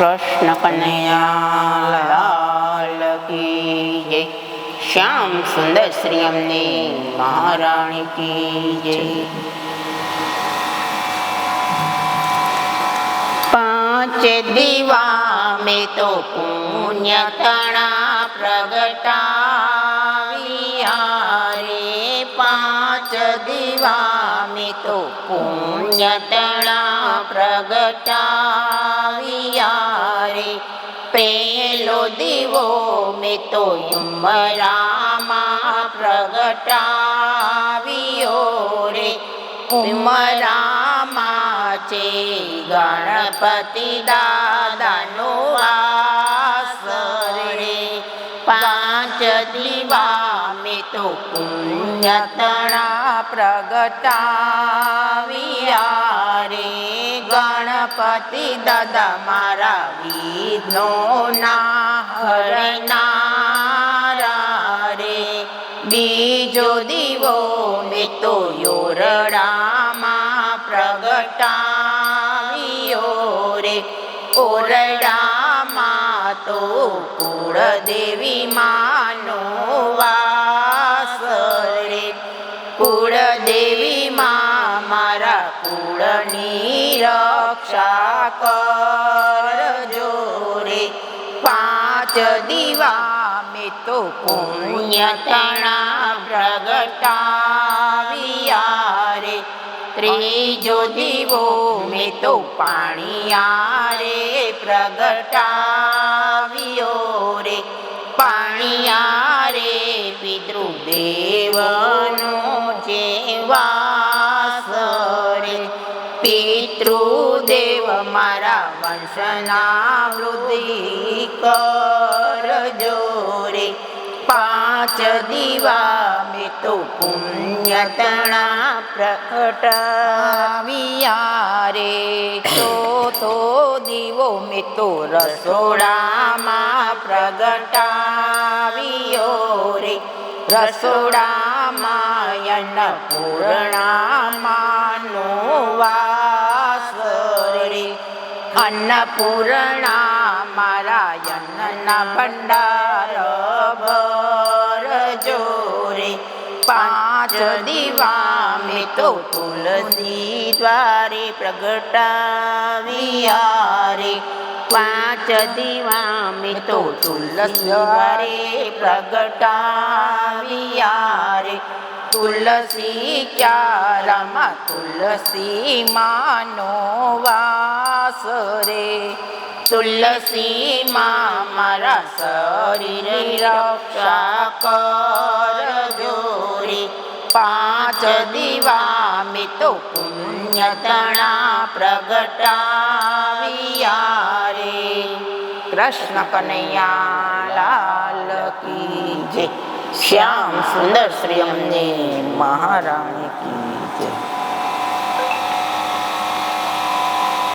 કૃષ્ણ કનૈયા લાલ કી જય. શ્યામ સુંદર શ્રી અમને મહારાણી કી જય. પાંચ દીવા મેં તો પુણ્ય તણા પ્રગટાવ્યા રે. પાંચ દીવા મેં તો પુણ્ય તણા પ્રગટાવ્યા રે. પહેલો દીવો મેં તો ઉમરામાં પ્રગટાવ્યો રે. ઉમરામાં છે ગણપતિ દાદાનો વાસ રે. પાંચ દીવા મેં તો પુણ્ય તણા પ્રગટાવ્યા રે. ગણપતિ દાદા મારા વિઘ્નો ના હરનારા રે. બીજો દીવો મેં તો ઓરડામાં પ્રગટાવ્યો રે. ઓરડામાં તો કુળદેવી માનો વાસ રે. કુળદેવી માં મારા કુળની રક્ષા કરજો રે. પાંચ દીવા મેં તો પુણ્ય તણા પ્રગટાવ્યા રે. ત્રીજો દીવો મેં તો પાણિયારે પ્રગટાવ્યો રે. પાણિયારે પિતૃદેવનો જે વાસ રે. પિતૃદેવ મારા વંશના વૃદ્ધિ કરજો રે. પાંચ દીવા મેં તો પુણ્ય તણા પ્રગટાવ્યા રે. ચોથો દીવો મેં તો રસોડામાં પ્રગટાવ્યો રે. રસોડામાં અન્નપૂર્ણામાંનો વાસ રે. અન્નપૂર્ણા મારા અન્નના ભંડાર ભરજો રે. પાંચ દીવા મેં તો તુલસી દ્વારે પ્રગટાવ્યા રે. પાંચ દીવા મેં તો તુલસી દ્વારે પ્રગટાવ્યા રે. તુલસી ક્યારામાં તુલસી માનો વાસ રે. તુલસી માં મારા શરીરની રક્ષા કરજો રે. પાંચ દીવા મેં તો પુણ્ય તણા પ્રગટાવ્યા રે. કૃષ્ણ કનૈયા લાલ કી જય. શ્યામ સુંદર શ્રી અમને મહારાણી કી જય.